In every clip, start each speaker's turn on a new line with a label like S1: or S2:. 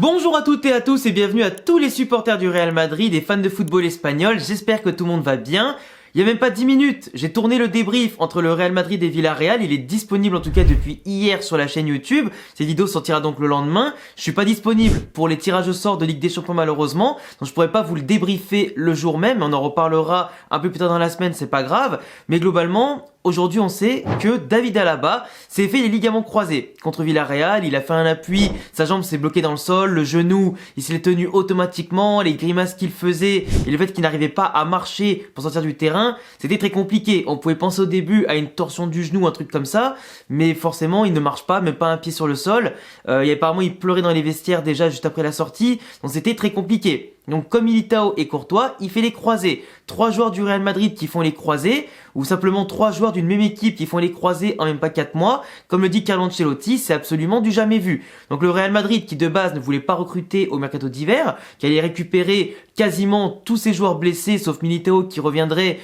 S1: Bonjour à toutes et à tous et bienvenue à tous les supporters du Real Madrid et fans de football espagnol, j'espère que tout le monde va bien. Il y a même pas 10 minutes, j'ai tourné le débrief entre le Real Madrid et Villarreal, il est disponible en tout cas depuis hier sur la chaîne YouTube. Cette vidéo sortira donc le lendemain. Je suis pas disponible pour les tirages au sort de Ligue des Champions malheureusement, donc je pourrais pas vous le débriefer le jour même, mais on en reparlera un peu plus tard dans la semaine, c'est pas grave. Mais globalement, aujourd'hui, on sait que David Alaba s'est fait les ligaments croisés contre Villarreal. Il a fait un appui, sa jambe s'est bloquée dans le sol, le genou, il s'est tenu automatiquement, les grimaces qu'il faisait et le fait qu'il n'arrivait pas à marcher pour sortir du terrain, c'était très compliqué. On pouvait penser au début à une torsion du genou, un truc comme ça, mais forcément, il ne marche pas, même pas un pied sur le sol. Et apparemment, il pleurait dans les vestiaires déjà juste après la sortie, donc c'était très compliqué. Donc comme Militao et Courtois, il fait les croisés. 3 joueurs du Real Madrid qui font les croisés, ou simplement 3 joueurs d'une même équipe qui font les croisés en même pas 4 mois. Comme le dit Carlo Ancelotti, c'est absolument du jamais vu. Donc le Real Madrid qui de base ne voulait pas recruter au mercato d'hiver, qui allait récupérer quasiment tous ses joueurs blessés, sauf Militao qui reviendrait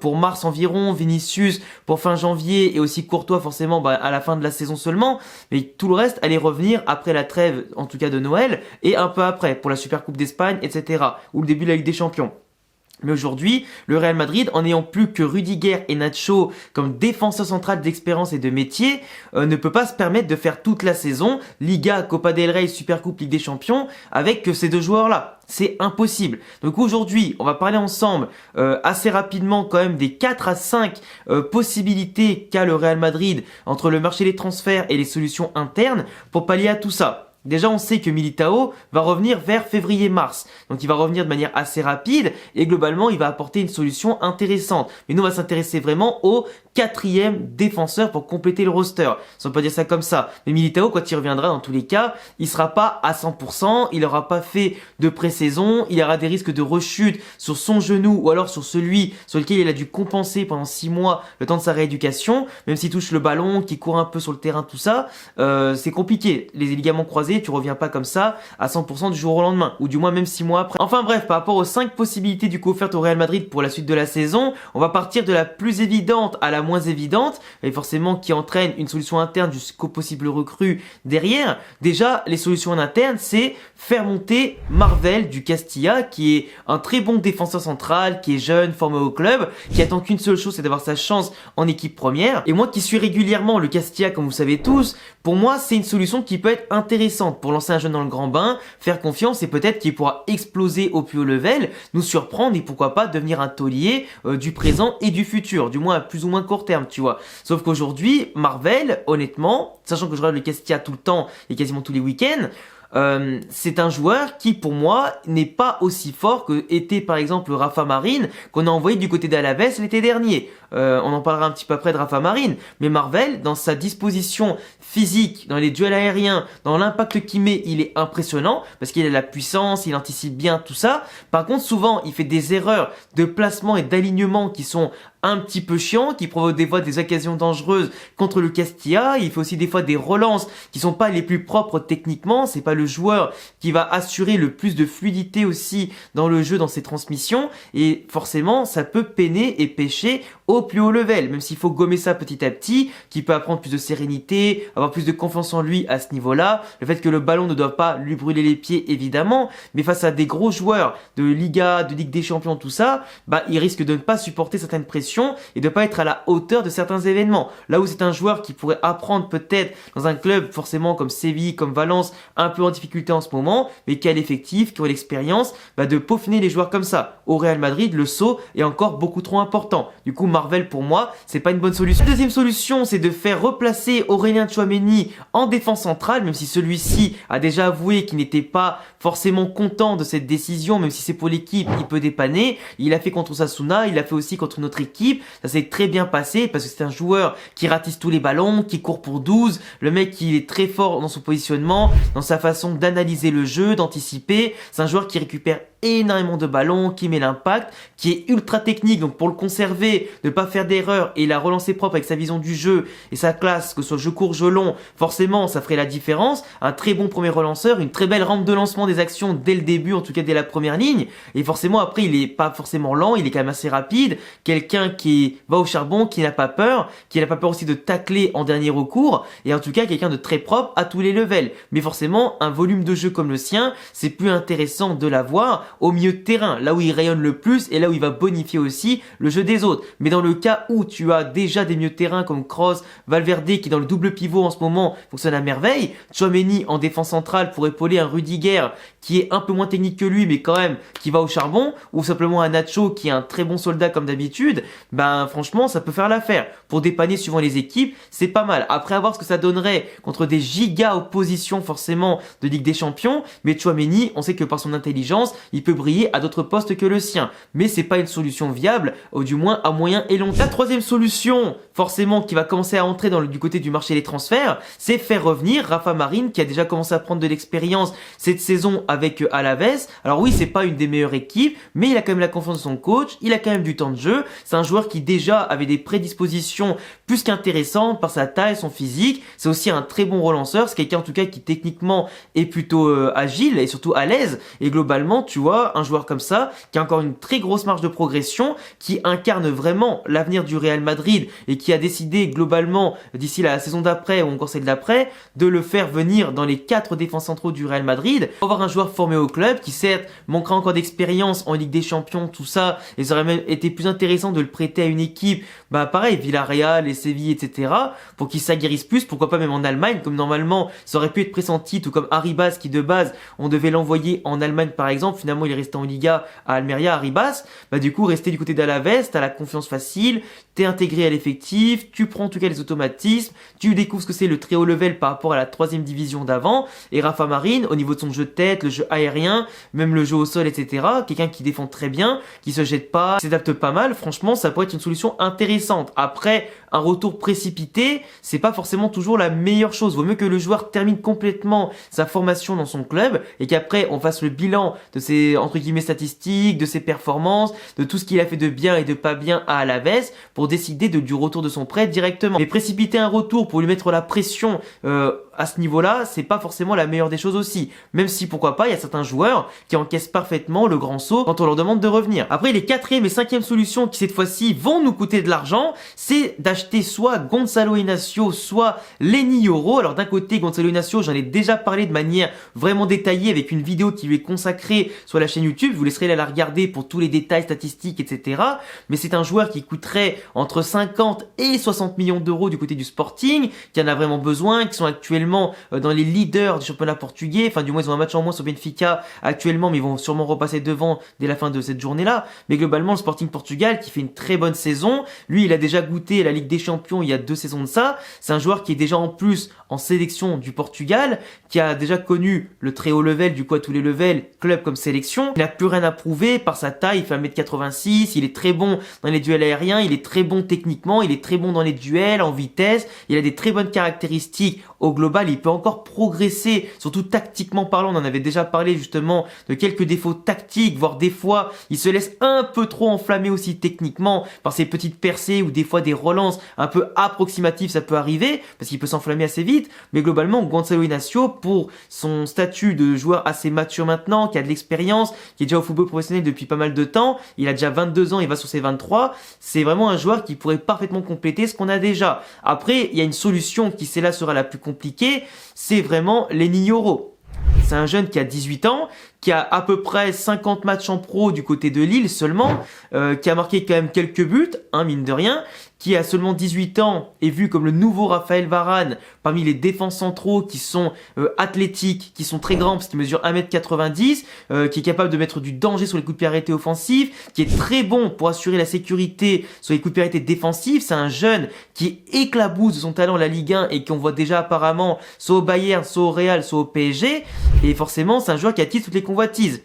S1: pour mars environ, Vinicius pour fin janvier et aussi Courtois forcément à la fin de la saison seulement. Mais tout le reste allait revenir après la trêve, en tout cas de Noël, et un peu après pour la Supercoupe d'Espagne, etc. ou le début de la Ligue des Champions. Mais aujourd'hui, le Real Madrid, en n'ayant plus que Rudiger et Nacho comme défenseurs centrales d'expérience et de métier, ne peut pas se permettre de faire toute la saison Liga, Copa del Rey, Supercoupe, Ligue des Champions avec que ces deux joueurs-là. C'est impossible. Donc aujourd'hui, on va parler ensemble assez rapidement quand même des 4 à 5 possibilités qu'a le Real Madrid entre le marché des transferts et les solutions internes pour pallier à tout ça. Déjà, on sait que Militao va revenir vers février-mars. Donc, il va revenir de manière assez rapide et globalement, il va apporter une solution intéressante. Mais nous, on va s'intéresser vraiment au 4e défenseur pour compléter le roster. Si on peut dire ça comme ça. Mais Militao, quand il reviendra, dans tous les cas, il sera pas à 100%. Il n'aura pas fait de pré-saison. Il aura des risques de rechute sur son genou ou alors sur celui sur lequel il a dû compenser pendant 6 mois le temps de sa rééducation. Même s'il touche le ballon, qu'il court un peu sur le terrain, tout ça, c'est compliqué. Les ligaments croisés, tu reviens pas comme ça à 100% du jour au lendemain, ou du moins même 6 mois après. Enfin bref, par rapport aux 5 possibilités du coup offertes au Real Madrid pour la suite de la saison, on va partir de la plus évidente à la moins évidente, et forcément qui entraîne une solution interne jusqu'au possible recrue derrière. Déjà, les solutions en interne, c'est faire monter Marvel du Castilla, qui est un très bon défenseur central, qui est jeune, formé au club, qui attend qu'une seule chose, c'est d'avoir sa chance en équipe première. Et moi qui suis régulièrement le Castilla, comme vous savez tous, pour moi, c'est une solution qui peut être intéressante pour lancer un jeune dans le grand bain, faire confiance et peut-être qu'il pourra exploser au plus haut level, nous surprendre et pourquoi pas devenir un taulier du présent et du futur, du moins à plus ou moins court terme, tu vois. Sauf qu'aujourd'hui, Marvel, honnêtement, sachant que je regarde le Castilla tout le temps et quasiment tous les week-ends, c'est un joueur qui pour moi n'est pas aussi fort que était par exemple Rafa Marín qu'on a envoyé du côté d'Alaves l'été dernier. On en parlera un petit peu après de Rafa Marín, mais Marvel dans sa disposition physique, dans les duels aériens, dans l'impact qu'il met, il est impressionnant parce qu'il a la puissance, il anticipe bien tout ça. Par contre souvent il fait des erreurs de placement et d'alignement qui sont un petit peu chiant, qui provoque des fois des occasions dangereuses contre le Castilla. Il fait aussi des fois des relances qui sont pas les plus propres techniquement. C'est pas le joueur qui va assurer le plus de fluidité aussi dans le jeu, dans ses transmissions. Et forcément, ça peut peiner et pêcher au plus haut level. Même s'il faut gommer ça petit à petit, qui peut apprendre plus de sérénité, avoir plus de confiance en lui à ce niveau-là. Le fait que le ballon ne doit pas lui brûler les pieds, évidemment. Mais face à des gros joueurs de Liga, de Ligue des Champions, tout ça, il risque de ne pas supporter certaines pressions et de pas être à la hauteur de certains événements. Là où c'est un joueur qui pourrait apprendre peut-être dans un club forcément comme Séville, comme Valence, un peu en difficulté en ce moment, mais qui a l'effectif, qui ont l'expérience de peaufiner les joueurs comme ça. Au Real Madrid, le saut est encore beaucoup trop important. Du coup, Marvel pour moi, c'est pas une bonne solution. La deuxième solution, c'est de faire replacer Aurélien Tchouaméni en défense centrale, même si celui-ci a déjà avoué qu'il n'était pas forcément content de cette décision, même si c'est pour l'équipe, il peut dépanner. Il a fait contre Osasuna, il a fait aussi contre notre équipe. Ça s'est très bien passé parce que c'est un joueur qui ratisse tous les ballons, qui court pour 12. Le mec, il est très fort dans son positionnement, dans sa façon d'analyser le jeu, d'anticiper. C'est un joueur qui récupère énormément de ballons, qui met l'impact, qui est ultra technique. Donc pour le conserver, ne pas faire d'erreur et la relancer propre avec sa vision du jeu et sa classe, que ce soit jeu court, jeu long, forcément ça ferait la différence. Un très bon premier relanceur, une très belle rampe de lancement des actions dès le début, en tout cas dès la première ligne. Et forcément après il est pas forcément lent, il est quand même assez rapide. Quelqu'un qui va au charbon, qui n'a pas peur aussi de tacler en dernier recours. Et en tout cas quelqu'un de très propre à tous les levels. Mais forcément un volume de jeu comme le sien, c'est plus intéressant de l'avoir au milieu de terrain, là où il rayonne le plus et là où il va bonifier aussi le jeu des autres. Mais dans le cas où tu as déjà des milieux de terrain comme Kroos, Valverde qui dans le double pivot en ce moment fonctionne à merveille, Tchouaméni en défense centrale pour épauler un Rudiger qui est un peu moins technique que lui mais quand même qui va au charbon, ou simplement un Nacho qui est un très bon soldat comme d'habitude, ben franchement ça peut faire l'affaire. Pour dépanner suivant les équipes, c'est pas mal. Après, à voir ce que ça donnerait contre des giga oppositions forcément de Ligue des Champions, mais Tchouaméni, on sait que par son intelligence, il peut briller à d'autres postes que le sien. Mais c'est pas une solution viable, ou du moins à moyen et long terme. La troisième solution, forcément, qui va commencer à entrer du côté du marché des transferts, c'est faire revenir Rafa Marine, qui a déjà commencé à prendre de l'expérience cette saison avec Alaves. Alors oui, c'est pas une des meilleures équipes, mais il a quand même la confiance de son coach, il a quand même du temps de jeu. C'est un joueur qui déjà avait des prédispositions plus qu'intéressantes par sa taille, son physique. C'est aussi un très bon relanceur, c'est quelqu'un en tout cas qui techniquement est plutôt agile et surtout à l'aise. Et globalement, tu vois, un joueur comme ça, qui a encore une très grosse marge de progression, qui incarne vraiment l'avenir du Real Madrid et qui a décidé globalement, d'ici la saison d'après ou encore celle d'après, de le faire venir dans les 4 défenses centraux du Real Madrid. Avoir un joueur formé au club qui certes manquera encore d'expérience en Ligue des Champions, tout ça, et ça aurait même été plus intéressant de le prêter à une équipe, bah pareil, Villarreal et Séville, etc., pour qu'il s'aguerrisse plus, pourquoi pas même en Allemagne, comme normalement ça aurait pu être pressenti, tout comme Arribas qui de base, on devait l'envoyer en Allemagne par exemple, finalement il est resté en Liga à Almeria, Arribas, bah du coup rester du côté d'Alaves, t'as la confiance facile, t'es intégré à l'effectif, tu prends en tout cas les automatismes, tu découvres ce que c'est le très haut level par rapport à la 3e division d'avant, et Rafa Marine, au niveau de son jeu de tête, le jeu aérien, même le jeu au sol, etc., quelqu'un qui défend très bien, qui se jette pas, s'adapte pas mal, franchement ça pourrait être une solution intéressante. Après, un retour précipité, c'est pas forcément toujours la meilleure chose. Vaut mieux que le joueur termine complètement sa formation dans son club et qu'après on fasse le bilan de ses entre guillemets statistiques, de ses performances, de tout ce qu'il a fait de bien et de pas bien à Alaves pour décider du retour de son prêt directement. Mais précipiter un retour pour lui mettre la pression à ce niveau-là, c'est pas forcément la meilleure des choses aussi. Même si pourquoi pas, il y a certains joueurs qui encaissent parfaitement le grand saut quand on leur demande de revenir. Après, les 4e et 5e solutions qui cette fois-ci vont nous coûter de l'argent, c'est d'acheter soit Gonzalo Inacio, soit Leny Yoro. Alors d'un côté, Gonzalo Inacio, j'en ai déjà parlé de manière vraiment détaillée avec une vidéo qui lui est consacrée sur la chaîne YouTube. Je vous laisserai la regarder pour tous les détails statistiques, etc. Mais c'est un joueur qui coûterait entre 50 et 60 millions d'euros du côté du Sporting, qui en a vraiment besoin, qui sont actuellement dans les leaders du championnat portugais, enfin du moins ils ont un match en moins sur Benfica actuellement, mais ils vont sûrement repasser devant dès la fin de cette journée-là. Mais globalement, le Sporting Portugal qui fait une très bonne saison, lui il a déjà goûté la Ligue des Champions il y a 2 saisons de ça, c'est un joueur qui est déjà en plus en sélection du Portugal, qui a déjà connu le très haut level, du coup à tous les levels, club comme sélection. Il n'a plus rien à prouver par sa taille, il fait 1m86, il est très bon dans les duels aériens, il est très bon techniquement, il est très bon dans les duels, en vitesse, il a des très bonnes caractéristiques au global, il peut encore progresser, surtout tactiquement parlant, on en avait déjà parlé justement de quelques défauts tactiques, voire des fois il se laisse un peu trop enflammer aussi techniquement par ses petites percées ou des fois des relances un peu approximatives, ça peut arriver parce qu'il peut s'enflammer assez vite. Mais globalement, Gonzalo Inacio, pour son statut de joueur assez mature maintenant, qui a de l'expérience, qui est déjà au football professionnel depuis pas mal de temps, il a déjà 22 ans, il va sur ses 23, c'est vraiment un joueur qui pourrait parfaitement compléter ce qu'on a déjà. Après, il y a une solution qui celle-là sera la plus compliquée, c'est vraiment Leny Yoro. C'est un jeune qui a 18 ans, qui a à peu près 50 matchs en pro du côté de Lille seulement, qui a marqué quand même quelques buts, mine de rien, qui a seulement 18 ans est vu comme le nouveau Raphaël Varane parmi les défenses centraux qui sont athlétiques, qui sont très grands parce qu'ils mesurent 1m90, qui est capable de mettre du danger sur les coups de pied arrêtés offensifs, qui est très bon pour assurer la sécurité sur les coups de pied arrêtés défensifs. C'est un jeune qui éclabousse de son talent la Ligue 1 et qu'on voit déjà apparemment soit au Bayern, soit au Real, soit au PSG. Et forcément, c'est un joueur qui attise toutes les convoitises.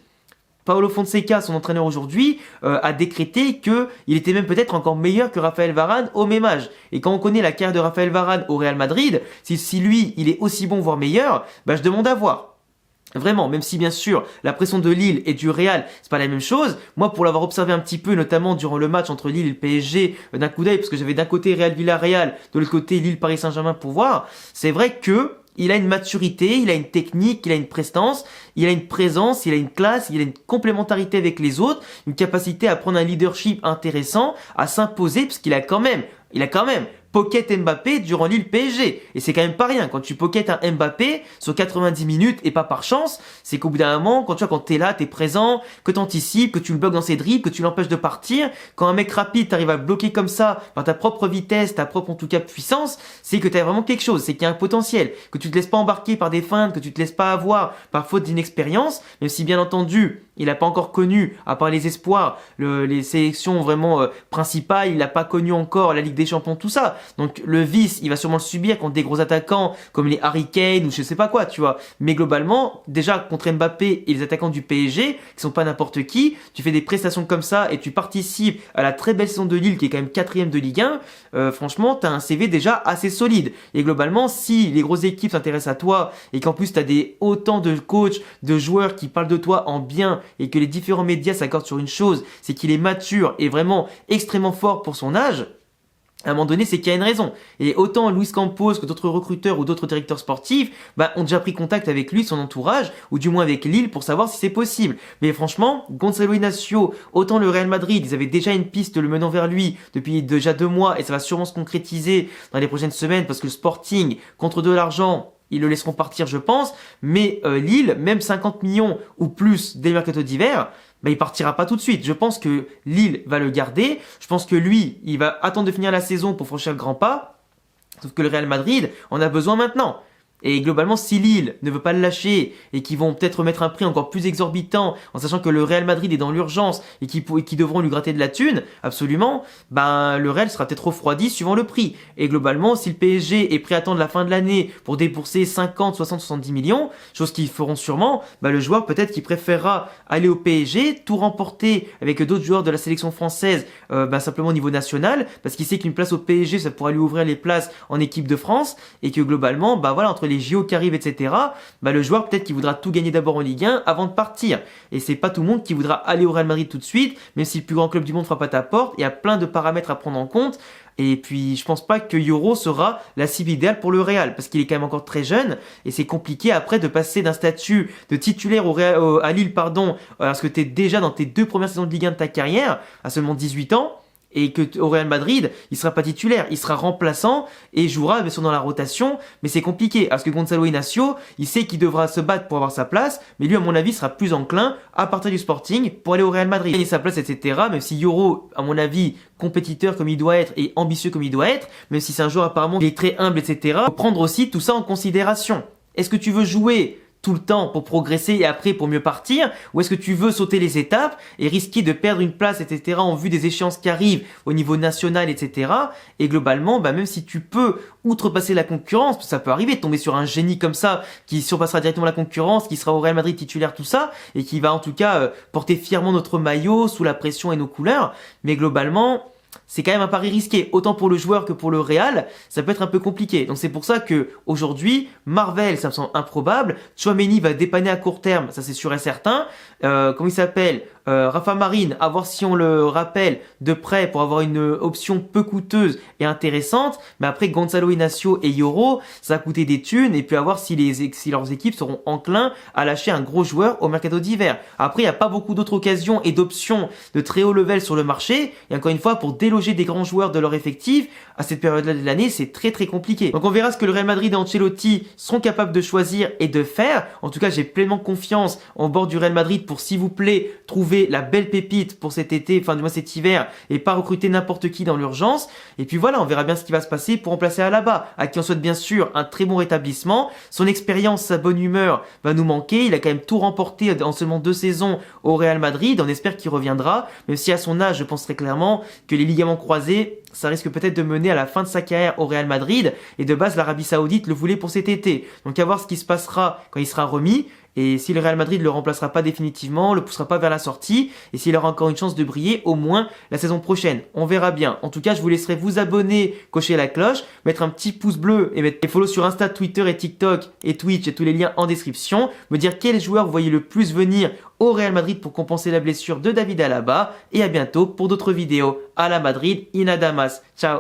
S1: Paulo Fonseca, son entraîneur aujourd'hui, a décrété qu'il était même peut-être encore meilleur que Raphaël Varane au même âge. Et quand on connaît la carrière de Raphaël Varane au Real Madrid, si lui, il est aussi bon, voire meilleur, bah je demande à voir. Vraiment, même si bien sûr la pression de Lille et du Real, c'est pas la même chose. Moi, pour l'avoir observé un petit peu, notamment durant le match entre Lille et le PSG, d'un coup d'œil, parce que j'avais d'un côté Real Villarreal, de l'autre côté Lille Paris Saint-Germain pour voir, c'est vrai que il a une maturité, il a une technique, il a une prestance, il a une présence, il a une classe, il a une complémentarité avec les autres, une capacité à prendre un leadership intéressant, à s'imposer, parce il a quand même pocket Mbappé durant Lille PSG. Et c'est quand même pas rien. Quand tu pocket un Mbappé sur 90 minutes et pas par chance, c'est qu'au bout d'un moment, quand t'es là, t'es présent, que t'anticipes, que tu le bloques dans ses dribbles, que tu l'empêches de partir, quand un mec rapide t'arrive à le bloquer comme ça, par ta propre vitesse, ta propre en tout cas puissance, c'est que t'as vraiment quelque chose, c'est qu'il y a un potentiel, que tu te laisses pas embarquer par des feintes, que tu te laisses pas avoir par faute d'inexpérience, même si bien entendu, il n'a pas encore connu, à part les espoirs, les sélections vraiment principales, il n'a pas connu encore la Ligue des Champions, tout ça. Donc le vice, il va sûrement le subir contre des gros attaquants comme les Harry Kane ou je sais pas quoi, tu vois. Mais globalement, déjà contre Mbappé et les attaquants du PSG, qui sont pas n'importe qui, tu fais des prestations comme ça et tu participes à la très belle saison de Lille qui est quand même 4e de Ligue 1, franchement, t'as un CV déjà assez solide. Et globalement, si les grosses équipes s'intéressent à toi et qu'en plus t'as autant de coachs, de joueurs qui parlent de toi en bien et que les différents médias s'accordent sur une chose, c'est qu'il est mature et vraiment extrêmement fort pour son âge, à un moment donné, c'est qu'il y a une raison. Et autant Luis Campos que d'autres recruteurs ou d'autres directeurs sportifs, ont déjà pris contact avec lui, son entourage, ou du moins avec Lille pour savoir si c'est possible. Mais franchement, Gonzalo Inacio, autant le Real Madrid, ils avaient déjà une piste le menant vers lui depuis déjà 2 mois et ça va sûrement se concrétiser dans les prochaines semaines parce que le Sporting, contre de l'argent, ils le laisseront partir, je pense. Mais Lille, même 50 millions ou plus dès le mercato d'hiver, il partira pas tout de suite. Je pense que Lille va le garder. Je pense que lui, il va attendre de finir la saison pour franchir le grand pas. Sauf que le Real Madrid en a besoin maintenant. Et globalement, si Lille ne veut pas le lâcher et qu'ils vont peut-être mettre un prix encore plus exorbitant en sachant que le Real Madrid est dans l'urgence et qu'ils devront lui gratter de la thune, absolument, le Real sera peut-être refroidi suivant le prix. Et globalement, si le PSG est prêt à attendre la fin de l'année pour débourser 50, 60, 70 millions, chose qu'ils feront sûrement, le joueur peut-être qu'il préférera aller au PSG, tout remporter avec d'autres joueurs de la sélection française, simplement au niveau national, parce qu'il sait qu'une place au PSG, ça pourra lui ouvrir les places en équipe de France et que globalement, entre les JO qui arrivent, etc., le joueur peut-être qu'il voudra tout gagner d'abord en Ligue 1 avant de partir. Et c'est pas tout le monde qui voudra aller au Real Madrid tout de suite, même si le plus grand club du monde frappe à ta porte. Il y a plein de paramètres à prendre en compte. Et puis, je pense pas que Yoro sera la cible idéale pour le Real, parce qu'il est quand même encore très jeune, et c'est compliqué après de passer d'un statut de titulaire à Lille, parce que t'es déjà dans tes 2 premières saisons de Ligue 1 de ta carrière, à seulement 18 ans, et que au Real Madrid, il sera pas titulaire, il sera remplaçant et jouera bien sûr dans la rotation, mais c'est compliqué parce que Gonzalo Inacio, il sait qu'il devra se battre pour avoir sa place, mais lui à mon avis sera plus enclin à partir du Sporting pour aller au Real Madrid, gagner sa place, etc. Même si Yoro, à mon avis, compétiteur comme il doit être et ambitieux comme il doit être, même si c'est un joueur apparemment qui est très humble, etc. Faut prendre aussi tout ça en considération. Est-ce que tu veux jouer tout le temps pour progresser et après pour mieux partir, ou est-ce que tu veux sauter les étapes et risquer de perdre une place, etc. en vue des échéances qui arrivent au niveau national, etc. Et globalement, même si tu peux outrepasser la concurrence, parce que ça peut arriver de tomber sur un génie comme ça qui surpassera directement la concurrence, qui sera au Real Madrid titulaire, tout ça, et qui va en tout cas porter fièrement notre maillot sous la pression et nos couleurs, mais globalement, c'est quand même un pari risqué, autant pour le joueur que pour le Real, ça peut être un peu compliqué. Donc c'est pour ça que aujourd'hui, Marvel, ça me semble improbable. Tchouaméni va dépanner à court terme, ça c'est sûr et certain. Comment il s'appelle Rafa Marine, à voir si on le rappelle de près pour avoir une option peu coûteuse et intéressante. Mais après Gonzalo Inacio et Yoro, ça va coûter des thunes et puis à voir si leurs équipes seront enclins à lâcher un gros joueur au mercato d'hiver. Après, il n'y a pas beaucoup d'autres occasions et d'options de très haut level sur le marché. Et encore une fois, pour déloger des grands joueurs de leur effectif, à cette période-là de l'année, c'est très très compliqué. Donc on verra ce que le Real Madrid et Ancelotti seront capables de choisir et de faire. En tout cas, j'ai pleinement confiance en bord du Real Madrid pour, s'il vous plaît, trouver la belle pépite pour cet été, enfin du moins cet hiver, et pas recruter n'importe qui dans l'urgence. Et puis voilà, on verra bien ce qui va se passer pour remplacer Alaba, à qui on souhaite bien sûr un très bon rétablissement. Son expérience, sa bonne humeur va nous manquer. Il a quand même tout remporté en seulement 2 saisons au Real Madrid. On espère qu'il reviendra, même si à son âge, je pense très clairement que les ligaments croisés, ça risque peut-être de mener à la fin de sa carrière au Real Madrid. Et de base, l'Arabie Saoudite le voulait pour cet été. Donc à voir ce qui se passera quand il sera remis. Et si le Real Madrid le remplacera pas définitivement, le poussera pas vers la sortie, et s'il aura encore une chance de briller, au moins la saison prochaine. On verra bien. En tout cas, je vous laisserai vous abonner, cocher la cloche, mettre un petit pouce bleu et mettre des follow sur Insta, Twitter et TikTok et Twitch et tous les liens en description. Me dire quel joueur vous voyez le plus venir au Real Madrid pour compenser la blessure de David Alaba. Et à bientôt pour d'autres vidéos. À la Madrid, in Adamas. Ciao.